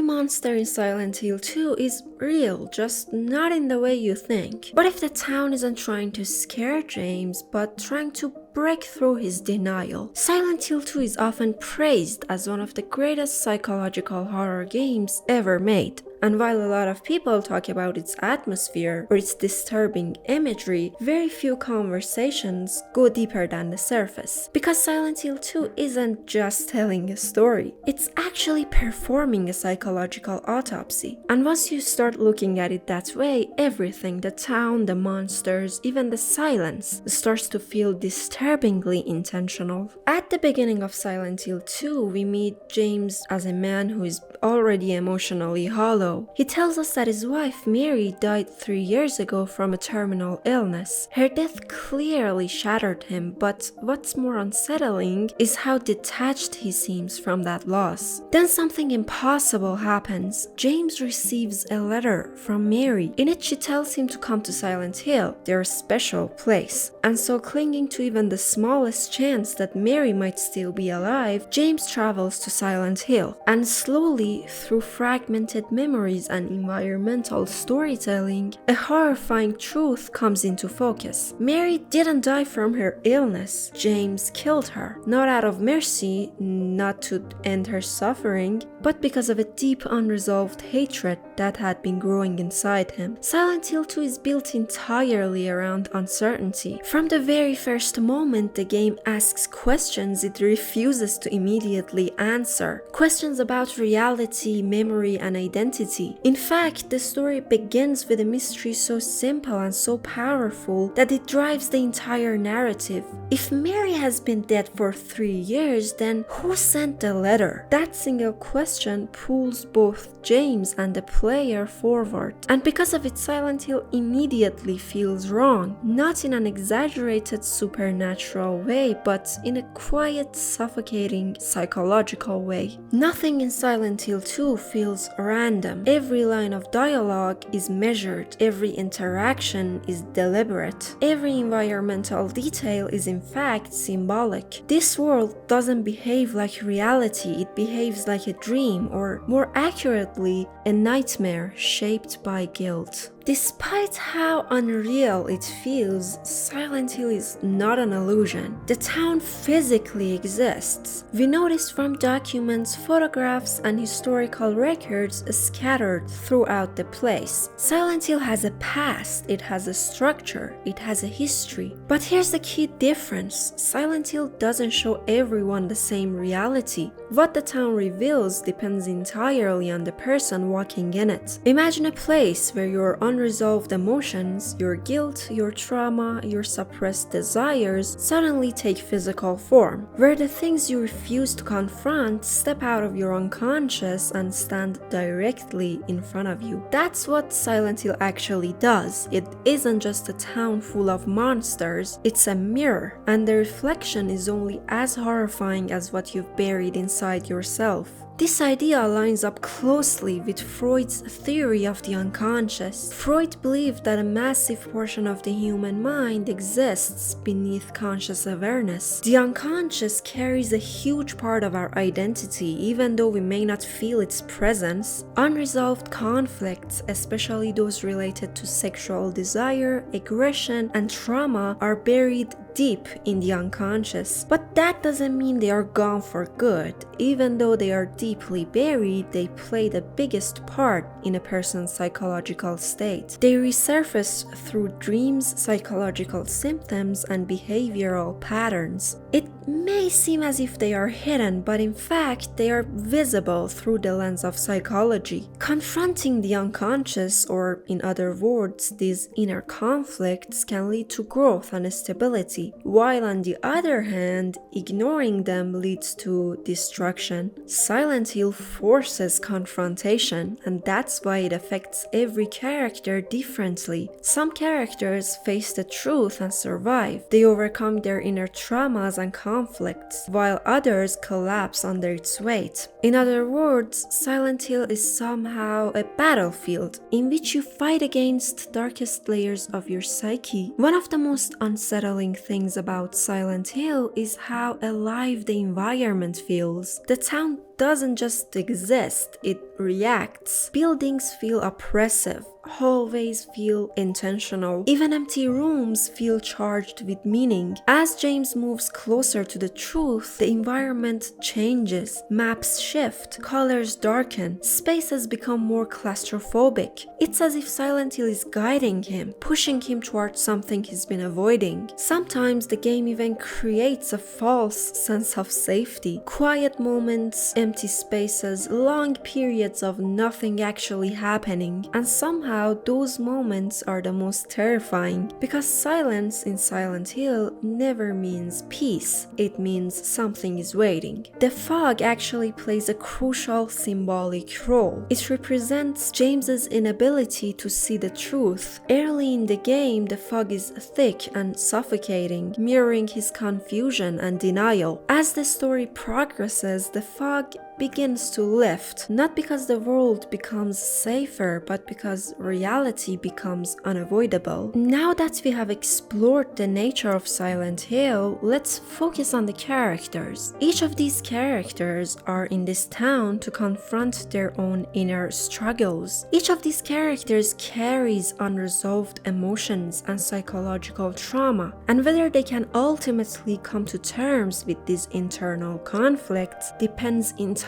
monster in Silent Hill 2 is real, just not in the way you think. What if the town isn't trying to scare James, but trying to break through his denial? Silent Hill 2 is often praised as one of the greatest psychological horror games ever made. And while a lot of people talk about its atmosphere or its disturbing imagery, very few conversations go deeper than the surface. Because Silent Hill 2 isn't just telling a story, it's actually performing a psychological autopsy. And once you start looking at it that way, everything, the town, the monsters, even the silence, starts to feel disturbingly intentional. At the beginning of Silent Hill 2, we meet James as a man who is already emotionally hollow. He tells us that his wife Mary died 3 years ago from a terminal illness. Her death clearly shattered him, but what's more unsettling is how detached he seems from that loss. Then something impossible happens. James receives a letter from Mary. In it, she tells him to come to Silent Hill, their special place. And so, clinging to even the smallest chance that Mary might still be alive, James travels to Silent Hill. And slowly, through fragmented memories and environmental storytelling, a horrifying truth comes into focus. Mary didn't die from her illness. James killed her. Not out of mercy, not to end her suffering, but because of a deep unresolved hatred that had been growing inside him. Silent Hill 2 is built entirely around uncertainty. From the very first moment the game asks questions it refuses to immediately answer. Questions about reality, memory, and identity. In fact, the story begins with a mystery so simple and so powerful that it drives the entire narrative. If Mary has been dead for 3 years, then who sent the letter? That single question pulls both James and the player forward. And because of it, Silent Hill immediately feels wrong. Not in an exaggerated supernatural way, but in a quiet, suffocating, psychological way. Nothing in Silent Hill 2 feels random. Every line of dialogue is measured. Every interaction is deliberate. Every environmental detail is in fact symbolic. This world doesn't behave like reality, it behaves like a dream, or more accurately, a nightmare shaped by guilt. Despite how unreal it feels, Silent Hill is not an illusion. The town physically exists. We notice from documents, photographs, and historical records scattered throughout the place. Silent Hill has a past, it has a structure, it has a history. But here's the key difference. Silent Hill doesn't show everyone the same reality. What the town reveals depends entirely on the person walking in it. Imagine a place where your unresolved emotions, your guilt, your trauma, your suppressed desires suddenly take physical form, where the things you refuse to confront step out of your unconscious and stand directly in front of you. That's what Silent Hill actually does. It isn't just a town full of monsters, it's a mirror, and the reflection is only as horrifying as what you've buried inside yourself. This idea lines up closely with Freud's theory of the unconscious. Freud believed that a massive portion of the human mind exists beneath conscious awareness. The unconscious carries a huge part of our identity, even though we may not feel its presence. Unresolved conflicts, especially those related to sexual desire, aggression, and trauma, are buried deep in the unconscious. But that doesn't mean they are gone for good. Even though they are deeply buried, they play the biggest part in a person's psychological state. They resurface through dreams, psychological symptoms, and behavioral patterns. It may seem as if they are hidden, but in fact, they are visible through the lens of psychology. Confronting the unconscious, or in other words, these inner conflicts, can lead to growth and stability, while on the other hand, ignoring them leads to destruction. Silent Hill forces confrontation, and that's why it affects every character differently. Some characters face the truth and survive. They overcome their inner traumas and conflicts, while others collapse under its weight. In other words, Silent Hill is somehow a battlefield in which you fight against darkest layers of your psyche. One of the most unsettling things about Silent Hill is how alive the environment feels. The town doesn't just exist, it reacts. Buildings feel oppressive. Hallways feel intentional. Even empty rooms feel charged with meaning. As James moves closer to the truth, the environment changes. Maps shift, colors darken, spaces become more claustrophobic. It's as if Silent Hill is guiding him, pushing him towards something he's been avoiding. Sometimes the game even creates a false sense of safety. Quiet moments, empty spaces, long periods of nothing actually happening, and somehow those moments are the most terrifying, because silence in Silent Hill never means peace, it means something is waiting. The fog actually plays a crucial symbolic role. It represents James's inability to see the truth. Early in the game, the fog is thick and suffocating, mirroring his confusion and denial. As the story progresses, the fog begins to lift, not because the world becomes safer, but because reality becomes unavoidable. Now that we have explored the nature of Silent Hill, let's focus on the characters. Each of these characters are in this town to confront their own inner struggles. Each of these characters carries unresolved emotions and psychological trauma, and whether they can ultimately come to terms with these internal conflicts depends entirely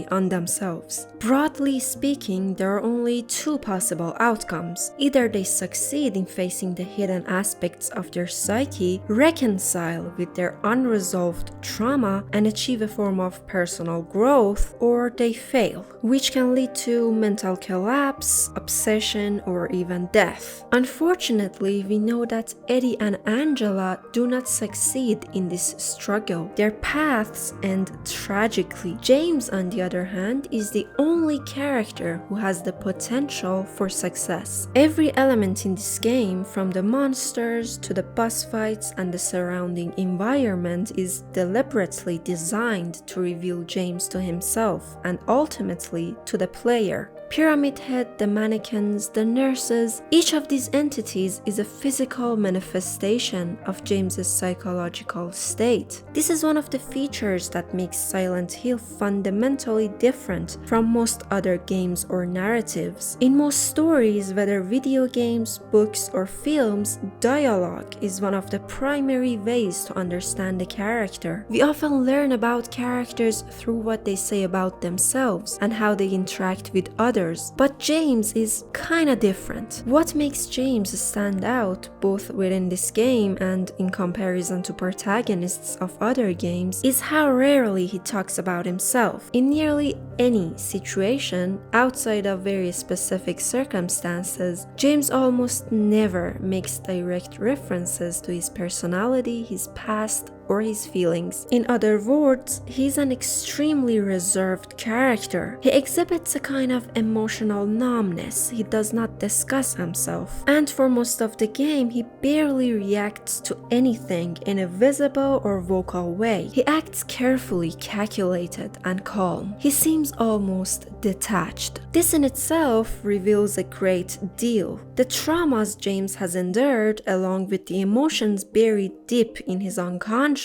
on themselves. Broadly speaking, there are only two possible outcomes. Either they succeed in facing the hidden aspects of their psyche, reconcile with their unresolved trauma, and achieve a form of personal growth, or they fail, which can lead to mental collapse, obsession, or even death. Unfortunately, we know that Eddie and Angela do not succeed in this struggle. Their paths end tragically. James, on the other hand, is the only character who has the potential for success. Every element in this game, from the monsters to the boss fights and the surrounding environment, is deliberately designed to reveal James to himself and ultimately to the player. Pyramid Head, the mannequins, the nurses, each of these entities is a physical manifestation of James's psychological state. This is one of the features that makes Silent Hill fundamentally different from most other games or narratives. In most stories, whether video games, books, or films, dialogue is one of the primary ways to understand the character. We often learn about characters through what they say about themselves and how they interact with others. But James is kinda different. What makes James stand out, both within this game and in comparison to protagonists of other games, is how rarely he talks about himself. In nearly any situation, outside of very specific circumstances, James almost never makes direct references to his personality, his past, or his feelings. In other words, he's an extremely reserved character. He exhibits a kind of emotional numbness. He does not discuss himself. And for most of the game, he barely reacts to anything in a visible or vocal way. He acts carefully calculated and calm. He seems almost detached. This in itself reveals a great deal. The traumas James has endured, along with the emotions buried deep in his unconscious,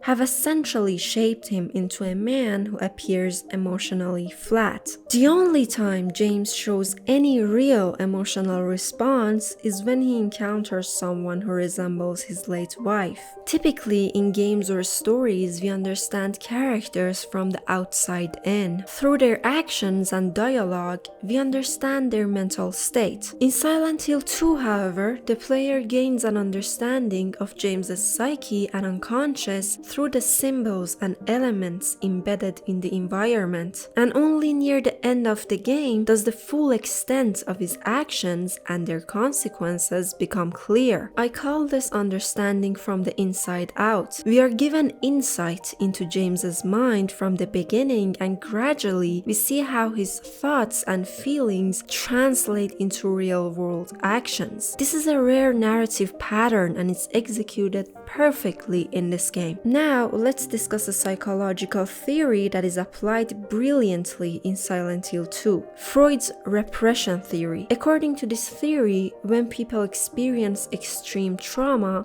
have essentially shaped him into a man who appears emotionally flat. The only time James shows any real emotional response is when he encounters someone who resembles his late wife. Typically, in games or stories, we understand characters from the outside in. Through their actions and dialogue, we understand their mental state. In Silent Hill 2, however, the player gains an understanding of James's psyche and unconscious through the symbols and elements embedded in the environment. And only near the end of the game does the full extent of his actions and their consequences become clear. I call this understanding from the inside out. We are given insight into James's mind from the beginning, and gradually we see how his thoughts and feelings translate into real-world actions. This is a rare narrative pattern, and it's executed perfectly in the this game. Now, let's discuss a psychological theory that is applied brilliantly in Silent Hill 2, Freud's repression theory. According to this theory, when people experience extreme trauma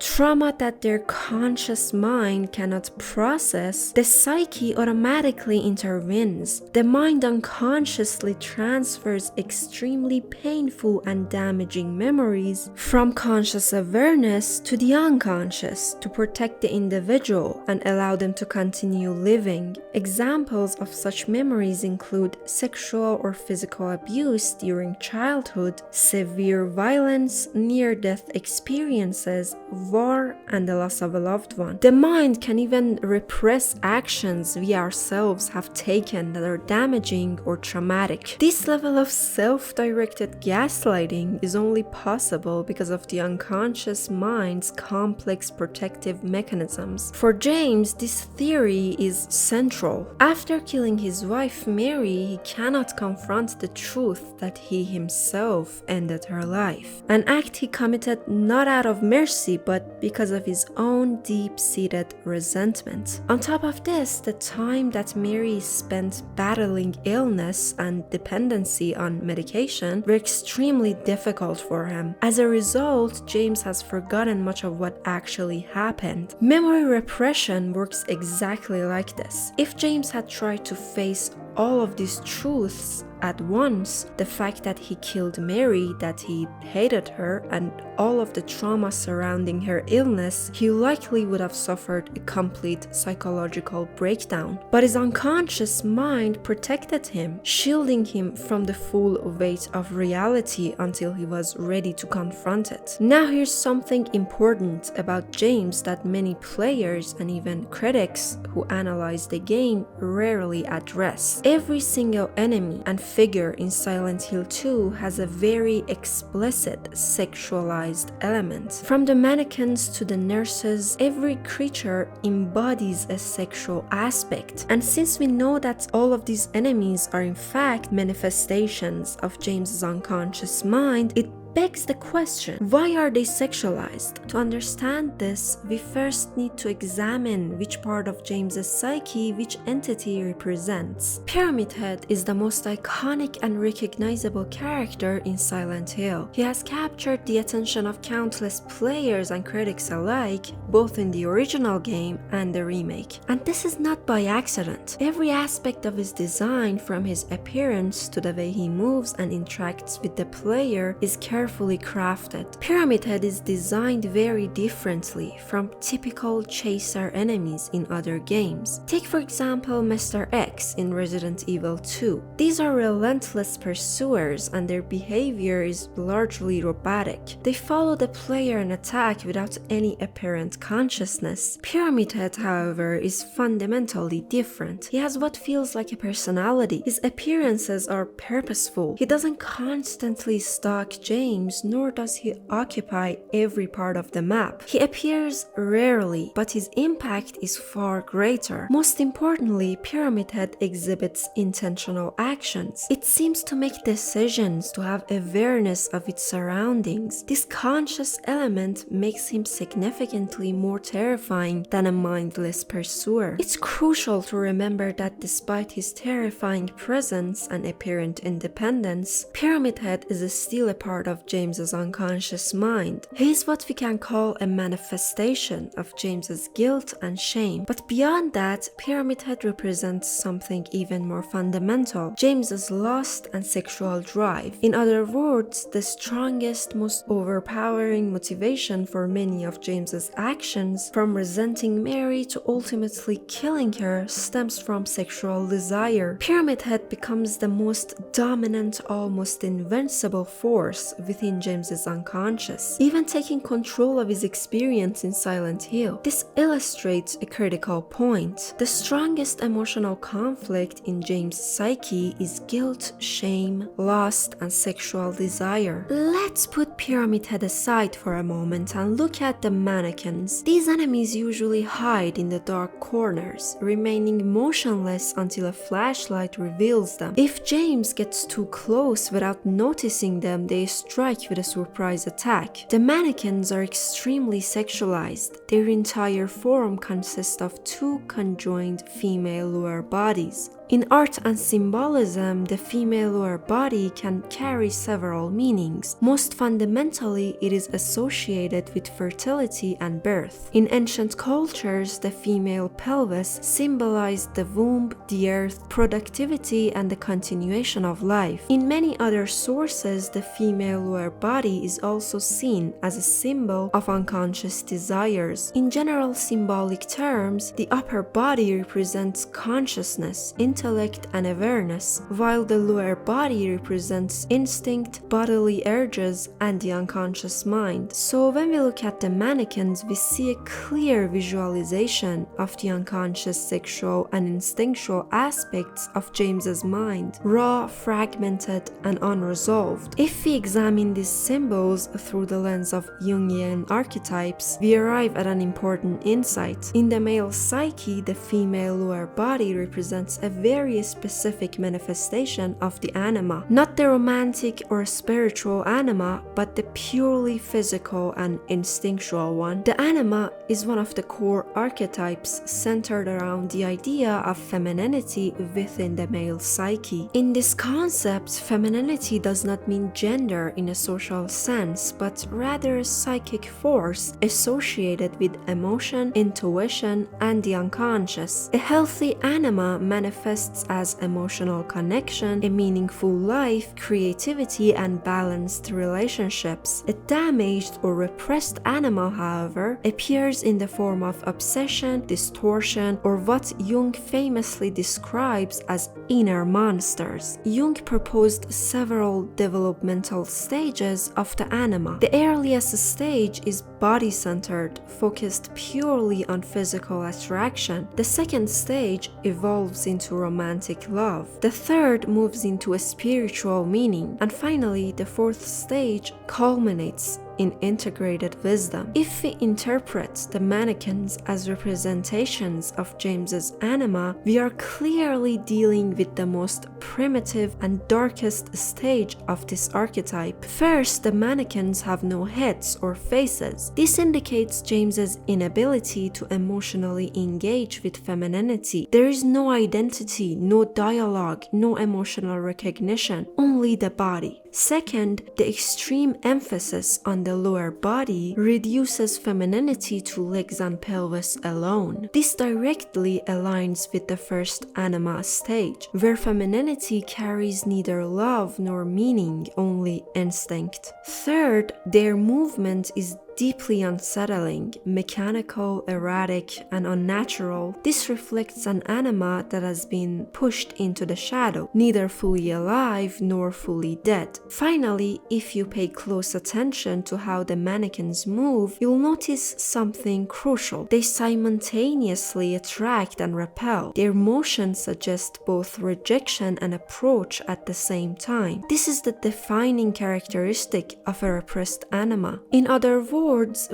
that their conscious mind cannot process, the psyche automatically intervenes. The mind unconsciously transfers extremely painful and damaging memories from conscious awareness to the unconscious to protect the individual and allow them to continue living. Examples of such memories include sexual or physical abuse during childhood, severe violence, near-death experiences, war, and the loss of a loved one. The mind can even repress actions we ourselves have taken that are damaging or traumatic. This level of self-directed gaslighting is only possible because of the unconscious mind's complex protective mechanisms. For James, this theory is central. After killing his wife Mary, he cannot confront the truth that he himself ended her life, an act he committed not out of mercy but because of his own deep-seated resentment. On top of this, the time that Mary spent battling illness and dependency on medication were extremely difficult for him. As a result, James has forgotten much of what actually happened. Memory repression works exactly like this. If James had tried to face all of these truths at once, the fact that he killed Mary, that he hated her, and all of the trauma surrounding her illness, he likely would have suffered a complete psychological breakdown. But his unconscious mind protected him, shielding him from the full weight of reality until he was ready to confront it. Now here's something important about James that many players and even critics who analyze the game rarely address. Every single enemy and figure in Silent Hill 2 has a very explicit sexualized element. From the mannequins to the nurses, every creature embodies a sexual aspect. And since we know that all of these enemies are in fact manifestations of James's unconscious mind, it begs the question, why are they sexualized? To understand this, we first need to examine which part of James's psyche which entity represents. Pyramid Head is the most iconic and recognizable character in Silent Hill. He has captured the attention of countless players and critics alike, both in the original game and the remake. And this is not by accident. Every aspect of his design, from his appearance to the way he moves and interacts with the player, is carefully crafted. Pyramid Head is designed very differently from typical chaser enemies in other games. Take for example Mr. X in Resident Evil 2. These are relentless pursuers and their behavior is largely robotic. They follow the player and attack without any apparent consciousness. Pyramid Head, however, is fundamentally different. He has what feels like a personality. His appearances are purposeful. He doesn't constantly stalk James, nor does he occupy every part of the map. He appears rarely, but his impact is far greater. Most importantly, Pyramid Head exhibits intentional actions. It seems to make decisions, to have awareness of its surroundings. This conscious element makes him significantly more terrifying than a mindless pursuer. It's crucial to remember that despite his terrifying presence and apparent independence, Pyramid Head is still a part of James's unconscious mind. He is what we can call a manifestation of James's guilt and shame. But beyond that, Pyramid Head represents something even more fundamental: James's lust and sexual drive. In other words, the strongest, most overpowering motivation for many of James's actions, from resenting Mary to ultimately killing her, stems from sexual desire. Pyramid Head becomes the most dominant, almost invincible force within James's unconscious, even taking control of his experience in Silent Hill. This illustrates a critical point. The strongest emotional conflict in James' psyche is guilt, shame, lust, and sexual desire. Let's put Pyramid Head aside for a moment and look at the mannequins. These enemies usually hide in the dark corners, remaining motionless until a flashlight reveals them. If James gets too close without noticing them, they struggle strike with a surprise attack. The mannequins are extremely sexualized. Their entire form consists of two conjoined female lower bodies. In art and symbolism, the female lower body can carry several meanings. Most fundamentally, it is associated with fertility and birth. In ancient cultures, the female pelvis symbolized the womb, the earth, productivity, and the continuation of life. In many other sources, the female lower body is also seen as a symbol of unconscious desires. In general symbolic terms, the upper body represents consciousness, intellect, and awareness, while the lower body represents instinct, bodily urges, and the unconscious mind. So when we look at the mannequins, we see a clear visualization of the unconscious sexual and instinctual aspects of James's mind, raw, fragmented, and unresolved. If we examine these symbols through the lens of Jungian archetypes, we arrive at an important insight. In the male psyche, the female lower body represents a very specific manifestation of the anima, not the romantic or spiritual anima, but the purely physical and instinctual one. The anima is one of the core archetypes centered around the idea of femininity within the male psyche. In this concept, femininity does not mean gender in a social sense, but rather a psychic force associated with emotion, intuition, and the unconscious. A healthy anima manifests as emotional connection, a meaningful life, creativity, and balanced relationships. A damaged or repressed anima, however, appears in the form of obsession, distortion, or what Jung famously describes as inner monsters. Jung proposed several developmental stages of the anima. The earliest stage is body-centered, focused purely on physical attraction. The second stage evolves into romantic love. The third moves into a spiritual meaning. And finally, the fourth stage culminates in integrated wisdom. If we interpret the mannequins as representations of James's anima, we are clearly dealing with the most primitive and darkest stage of this archetype. First, the mannequins have no heads or faces. This indicates James's inability to emotionally engage with femininity. There is no identity, no dialogue, no emotional recognition, only the body. Second, the extreme emphasis on the lower body reduces femininity to legs and pelvis alone. This directly aligns with the first anima stage, where femininity carries neither love nor meaning, only instinct. Third, their movement is deeply unsettling, mechanical, erratic, and unnatural. This reflects an anima that has been pushed into the shadow, neither fully alive nor fully dead. Finally, if you pay close attention to how the mannequins move, you'll notice something crucial. They simultaneously attract and repel. Their motion suggests both rejection and approach at the same time. This is the defining characteristic of a repressed anima. In other words,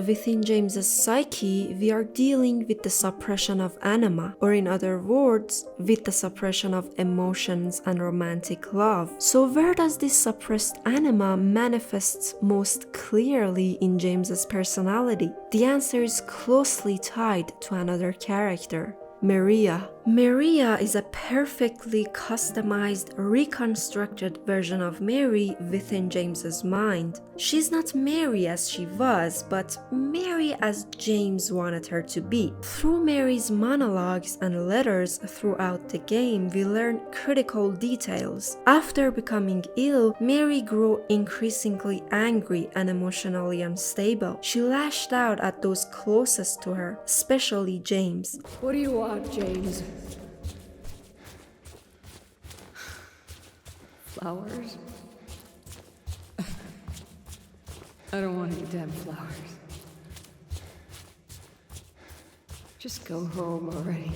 within James's psyche, we are dealing with the suppression of anima, or in other words, with the suppression of emotions and romantic love. So where does this suppressed anima manifest most clearly in James's personality? The answer is closely tied to another character, Maria. Maria is a perfectly customized, reconstructed version of Mary within James's mind. She's not Mary as she was, but Mary as James wanted her to be. Through Mary's monologues and letters throughout the game, we learn critical details. After becoming ill, Mary grew increasingly angry and emotionally unstable. She lashed out at those closest to her, especially James. What do you want, James? Flowers? I don't want any damn flowers. Just go home already.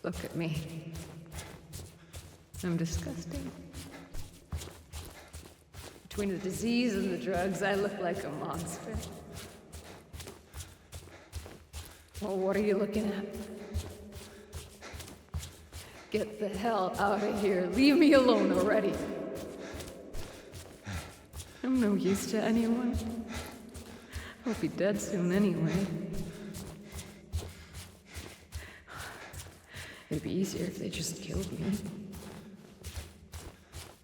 Look at me. I'm disgusting. Between the disease and the drugs, I look like a monster. Well, what are you looking at? Get the hell out of here. Leave me alone already. I'm no use to anyone. I'll be dead soon anyway. It'd be easier if they just killed me.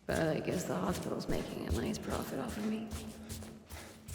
But I guess the hospital's making a nice profit off of me.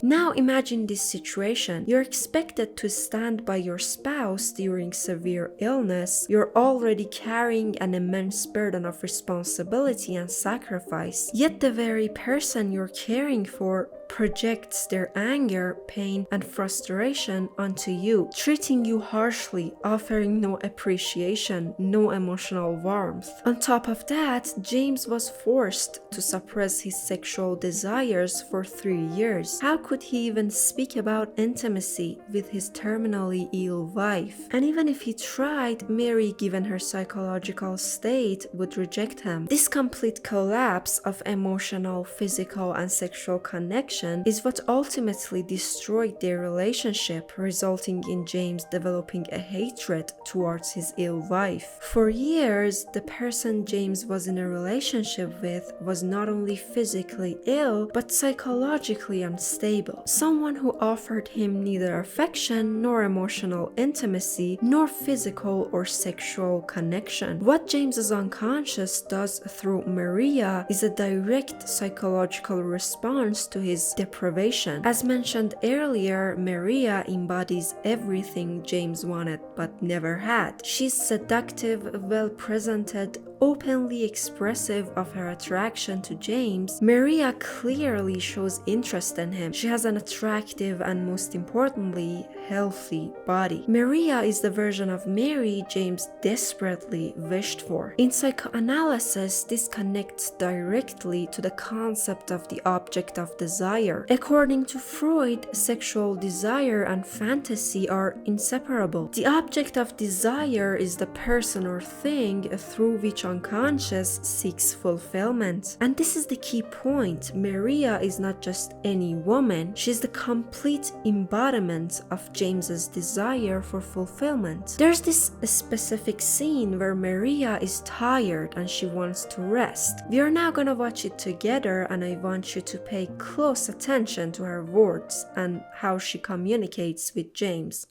Now imagine this situation. You're expected to stand by your spouse during severe illness. You're already carrying an immense burden of responsibility and sacrifice. Yet the very person you're caring for projects their anger, pain, and frustration onto you, treating you harshly, offering no appreciation, no emotional warmth. On top of that, James was forced to suppress his sexual desires for 3 years. How could he even speak about intimacy with his terminally ill wife? And even if he tried, Mary, given her psychological state, would reject him. This complete collapse of emotional, physical, and sexual connection is what ultimately destroyed their relationship, resulting in James developing a hatred towards his ill wife. For years, the person James was in a relationship with was not only physically ill, but psychologically unstable. Someone who offered him neither affection nor emotional intimacy, nor physical or sexual connection. What James's unconscious does through Maria is a direct psychological response to his deprivation. As mentioned earlier, Maria embodies everything James wanted but never had. She's seductive, well-presented, openly expressive of her attraction to James. Maria clearly shows interest in him. She has an attractive and, most importantly, healthy body. Maria is the version of Mary James desperately wished for. In psychoanalysis, this connects directly to the concept of the object of desire. According to Freud, sexual desire and fantasy are inseparable. The object of desire is the person or thing through which unconscious seeks fulfillment. And this is the key point. Maria is not just any woman, she's the complete embodiment of James's desire for fulfillment. There's this specific scene where Maria is tired and she wants to rest. We are now gonna watch it together, and I want you to pay close attention to her words and how she communicates with James.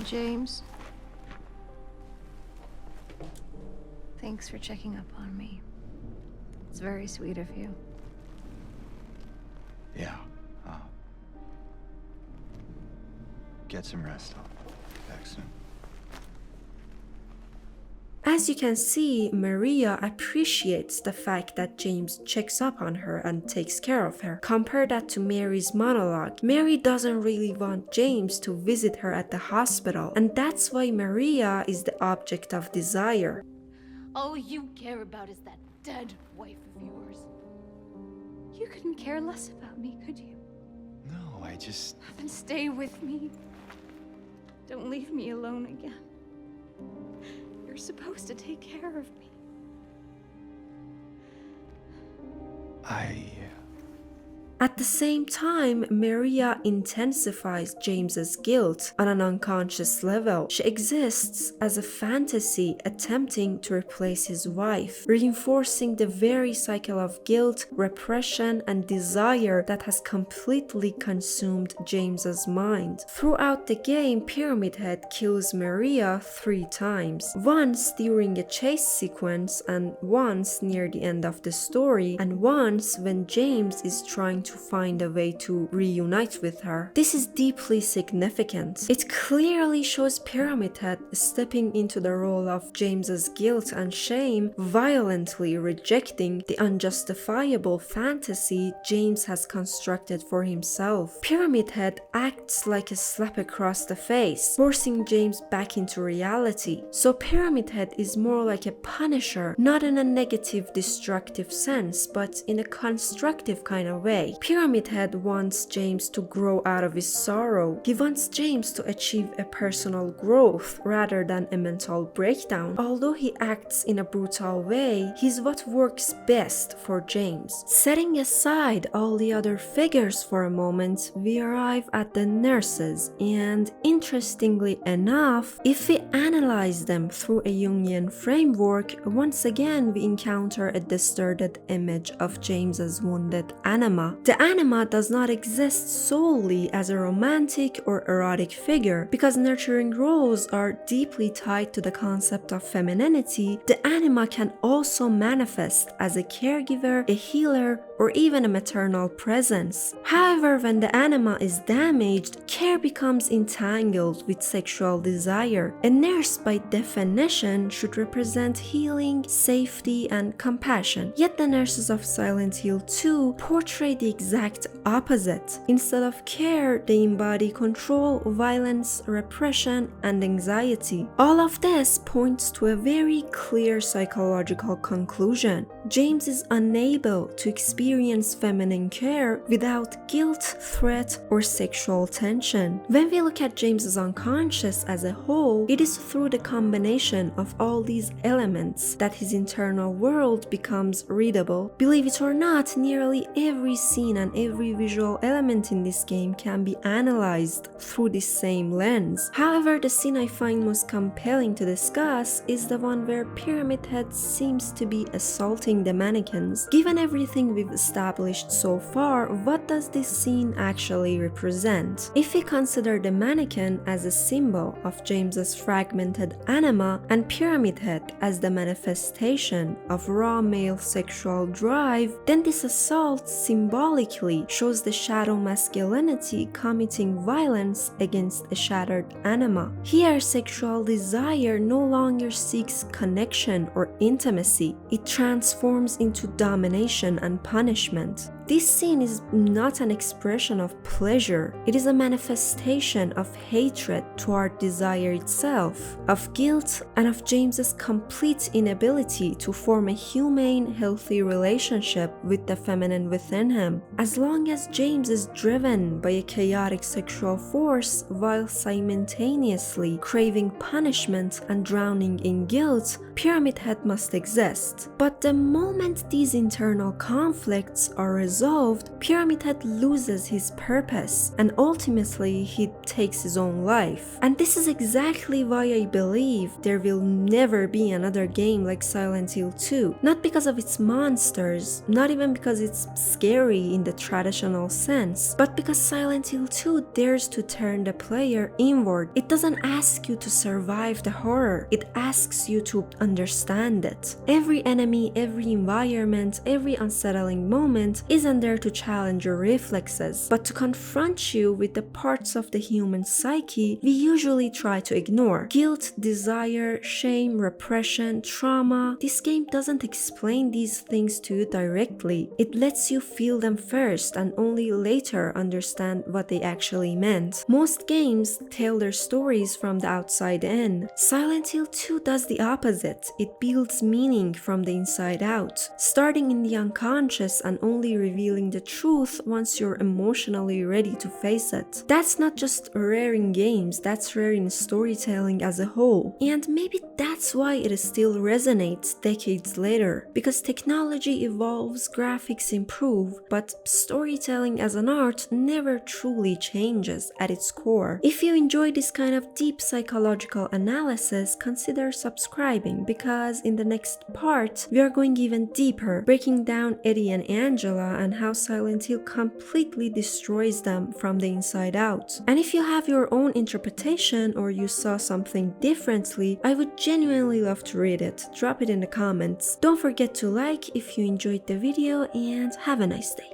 James, thanks for checking up on me. It's very sweet of you. Yeah. Get some rest. I'll be back soon. As you can see, Maria appreciates the fact that James checks up on her and takes care of her. Compare that to Mary's monologue. Mary doesn't really want James to visit her at the hospital, and that's why Maria is the object of desire. All you care about is that dead wife of yours. You couldn't care less about me, could you? No, I just... Then stay with me. Don't leave me alone again. You're supposed to take care of me. At the same time, Maria intensifies James's guilt on an unconscious level. She exists as a fantasy attempting to replace his wife, reinforcing the very cycle of guilt, repression, and desire that has completely consumed James's mind. Throughout the game, Pyramid Head kills Maria 3 times. Once during a chase sequence, and once near the end of the story, and once when James is trying to find a way to reunite with her. This is deeply significant. It clearly shows Pyramid Head stepping into the role of James's guilt and shame, violently rejecting the unjustifiable fantasy James has constructed for himself. Pyramid Head acts like a slap across the face, forcing James back into reality. So Pyramid Head is more like a punisher, not in a negative, destructive sense, but in a constructive kind of way. Pyramid Head wants James to grow out of his sorrow. He wants James to achieve a personal growth rather than a mental breakdown. Although he acts in a brutal way, he's what works best for James. Setting aside all the other figures for a moment, we arrive at the nurses, and interestingly enough, if we analyze them through a Jungian framework, once again we encounter a distorted image of James's wounded anima. The anima does not exist solely as a romantic or erotic figure. Because nurturing roles are deeply tied to the concept of femininity, the anima can also manifest as a caregiver, a healer, or even a maternal presence. However, when the anima is damaged, care becomes entangled with sexual desire. A nurse, by definition, should represent healing, safety, and compassion. Yet the nurses of Silent Hill 2 portray the exact opposite. Instead of care, they embody control, violence, repression, and anxiety. All of this points to a very clear psychological conclusion. James is unable to experience feminine care without guilt, threat, or sexual tension. When we look at James's unconscious as a whole, it is through the combination of all these elements that his internal world becomes readable. Believe it or not, nearly every scene and every visual element in this game can be analyzed through this same lens. However, the scene I find most compelling to discuss is the one where Pyramid Head seems to be assaulting the mannequins. Given everything we've established so far, what does this scene actually represent? If we consider the mannequin as a symbol of James's fragmented anima and Pyramid Head as the manifestation of raw male sexual drive, then this assault symbolically shows the shadow masculinity committing violence against a shattered anima. Here, sexual desire no longer seeks connection or intimacy. It transforms into domination and punishment. This scene is not an expression of pleasure, it is a manifestation of hatred toward desire itself, of guilt, and of James's complete inability to form a humane, healthy relationship with the feminine within him. As long as James is driven by a chaotic sexual force while simultaneously craving punishment and drowning in guilt, Pyramid Head must exist. But the moment these internal conflicts are resolved, Pyramid Head loses his purpose and ultimately he takes his own life. And this is exactly why I believe there will never be another game like Silent Hill 2. Not because of its monsters, not even because it's scary in the traditional sense, but because Silent Hill 2 dares to turn the player inward. It doesn't ask you to survive the horror, it asks you to understand it. Every enemy, every environment, every unsettling moment isn't there to challenge your reflexes, but to confront you with the parts of the human psyche we usually try to ignore. Guilt, desire, shame, repression, trauma. This game doesn't explain these things to you directly. It lets you feel them first and only later understand what they actually meant. Most games tell their stories from the outside in. Silent Hill 2 does the opposite. It builds meaning from the inside out, starting in the unconscious and only revealing the truth once you're emotionally ready to face it. That's not just rare in games, that's rare in storytelling as a whole. And maybe that's why it still resonates decades later, because technology evolves, graphics improve, but storytelling as an art never truly changes at its core. If you enjoy this kind of deep psychological analysis, consider subscribing, because in the next part we are going even deeper, breaking down Eddie and Angela and how Silent Hill completely destroys them from the inside out. And if you have your own interpretation or you saw something differently, I would genuinely love to read it. Drop it in the comments. Don't forget to like if you enjoyed the video, and have a nice day.